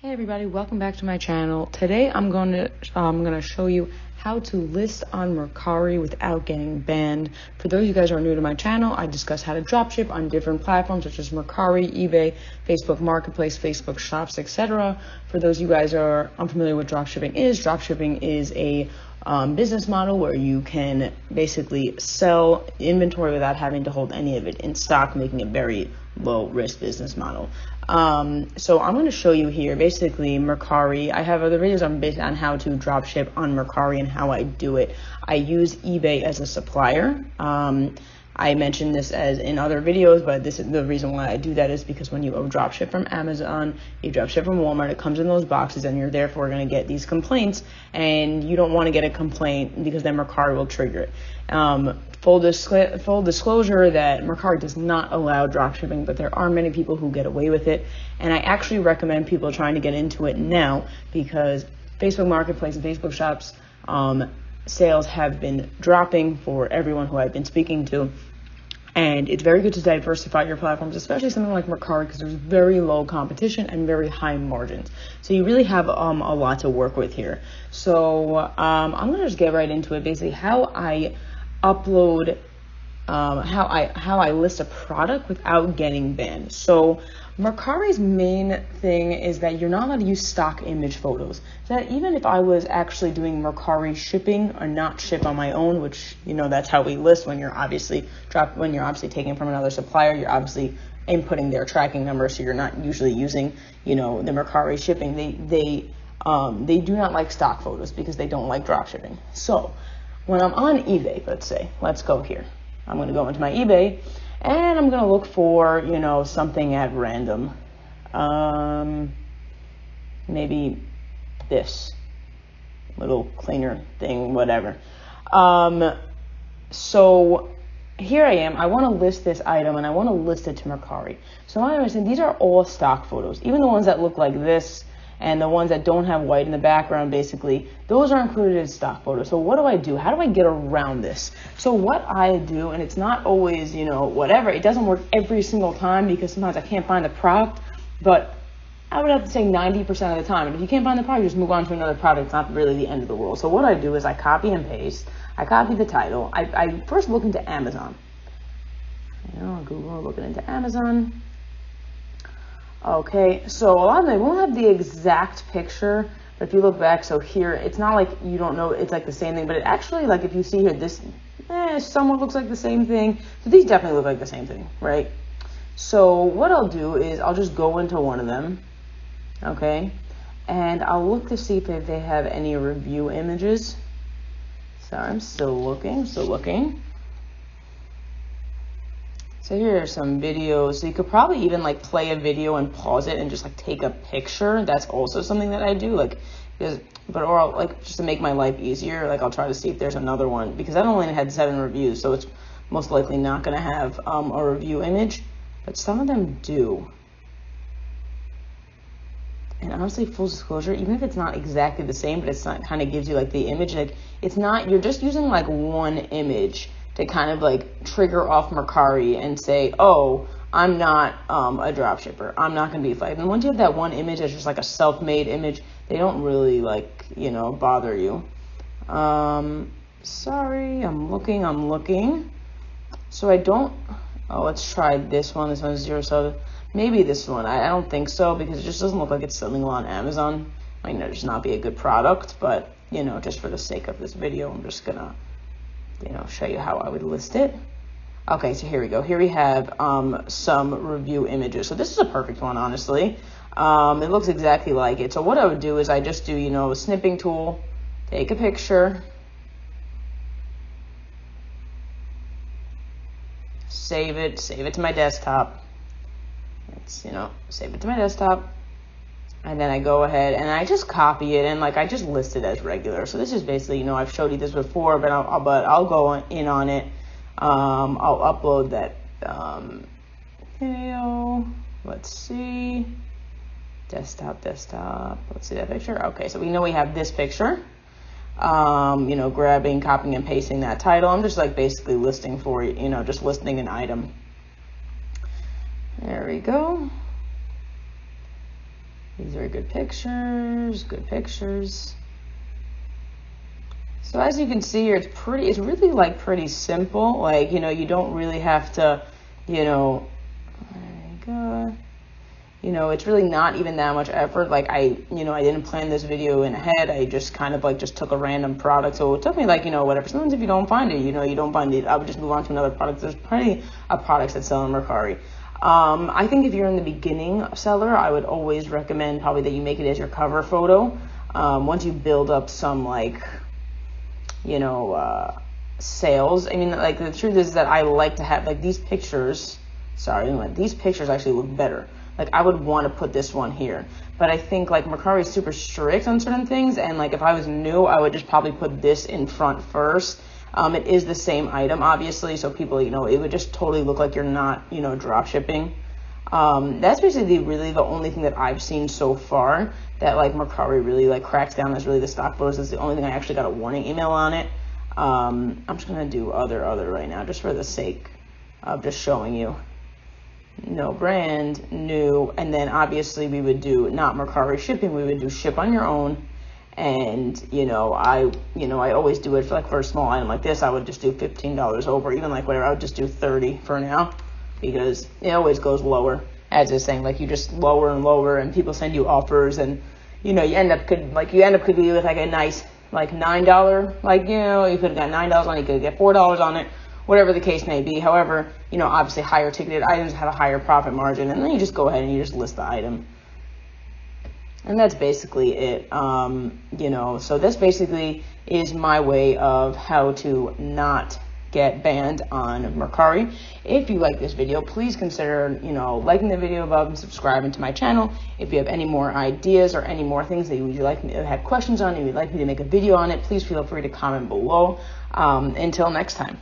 Hey everybody, welcome back to my channel. Today I'm going to show you how to list on Mercari without getting banned. For those of you guys who are new to my channel, I discuss how to dropship on different platforms such as Mercari, eBay, Facebook Marketplace, Facebook Shops, etc. For those of you guys who are unfamiliar with dropshipping is a business model where you can basically sell inventory without having to hold any of it in stock, making a very low risk business model. So I'm going to show you here basically Mercari. I have other videos on how to drop ship on Mercari and how I do it. I use eBay as a supplier. I mentioned this as in other videos, but this is the reason why I do that is because when you drop ship from Amazon, you drop ship from Walmart, it comes in those boxes and you're therefore going to get these complaints, and you don't want to get a complaint because then Mercari will trigger it. Full disclosure that Mercari does not allow dropshipping, but there are many people who get away with it, and I actually recommend people trying to get into it now because Facebook Marketplace and Facebook Shops sales have been dropping for everyone who I've been speaking to, and it's very good to diversify your platforms, especially something like Mercari, because there's very low competition and very high margins, so you really have a lot to work with here. So I'm gonna just get right into it. Basically how I upload how I list a product without getting banned. So Mercari's main thing is that you're not allowed to use stock image photos. So that even if I was actually doing Mercari shipping or not ship on my own, which that's how we list when you're obviously taking from another supplier, you're obviously inputting their tracking number, so you're not usually using the Mercari shipping. They do not like stock photos because they don't like drop shipping. So when I'm on eBay, let's go here. I'm going to go into my eBay and I'm going to look for, something at random. Maybe this little cleaner thing, whatever. So here I am. I want to list this item and I want to list it to Mercari. So I understand these are all stock photos, even the ones that look like this. And the ones that don't have white in the background, basically, those are included in stock photos. So what do? How do I get around this? So what I do, and it's not always, whatever, it doesn't work every single time because sometimes I can't find the product, but I would have to say 90% of the time. And if you can't find the product, just move on to another product. It's not really the end of the world. So what I do is I copy and paste. I copy the title. I first look into Amazon. Google, looking into Amazon. Okay, so a lot of them, they won't have the exact picture, but if you look back, so here, it's not like you don't know it's like the same thing, but it actually, like if you see here, this somewhat looks like the same thing. So these definitely look like the same thing, right? So what I'll do is I'll just go into one of them, okay, and I'll look to see if they have any review images. Sorry, I'm still looking. So here are some videos. So you could probably even like play a video and pause it and just like take a picture. That's also something that I do, just to make my life easier. Like I'll try to see if there's another one because I only had 7 reviews, so it's most likely not going to have a review image, but some of them do. And honestly, full disclosure, even if it's not exactly the same, but it's not kind of gives you like the image, like it's not, you're just using like one image to kind of like trigger off Mercari and say, oh, I'm not a drop shipper. I'm not going to be fighting. And once you have that one image that's just like a self-made image, they don't really bother you. Sorry, I'm looking. So let's try this one. This one's 0, so maybe this one. I don't think so because it just doesn't look like it's selling on Amazon. Might just not be a good product, but just for the sake of this video, I'm just gonna show you how I would list it. Okay, so here we go. Here we have some review images. So this is a perfect one, honestly. It looks exactly like it. So what I would do is I just do, a snipping tool, take a picture, save it to my desktop. Save it to my desktop. And then I go ahead and I just copy it and I just list it as regular. So this is basically, I've showed you this before, but I'll go in on it. I'll upload that video. Let's see. Desktop. Let's see that picture. Okay, so we know we have this picture. Grabbing, copying, and pasting that title. I'm just basically listing for just listing an item. There we go. These are good pictures, good pictures. So as you can see, it's really like pretty simple. Like, you know, you don't really have to, you know, there you go. You know, it's really not even that much effort. Like I didn't plan this video in ahead. I just kind of like just took a random product. So it took me like, you know, whatever. Sometimes if you don't find it, you know, you don't find it, I would just move on to another product. There's plenty of products that sell on Mercari. I think if you're in the beginning seller, I would always recommend probably that you make it as your cover photo. Once you build up some like, you know, sales. I mean, like the truth is that I like to have like these pictures. Sorry, these pictures actually look better. Like I would want to put this one here, but I think like Mercari is super strict on certain things, and like if I was new, I would just probably put this in front first. It is the same item, obviously, so people, you know, it would just totally look like you're not, you know, drop shipping. That's basically really the only thing that I've seen so far that like Mercari really like cracks down. That's really the stock photos. That's the only thing I actually got a warning email on it. I'm just gonna do other right now, just for the sake of just showing you. No brand, new, and then obviously we would do not Mercari shipping. We would do ship on your own. And I always do it for a small item like this. I would just do $15 over, even like whatever. I would just do 30 for now, because it always goes lower. As it's saying, like you just lower and lower, and people send you offers, and you end up could be with like a nice like $9, like you could have got $9 on it, you could get $4 on it, whatever the case may be. However, obviously higher ticketed items have a higher profit margin, and then you just go ahead and you just list the item. And that's basically it. So this basically is my way of how to not get banned on Mercari. If you like this video, please consider, liking the video above and subscribing to my channel. If you have any more ideas or any more things that you would like me to have questions on, and you'd like me to make a video on it, please feel free to comment below. Until next time.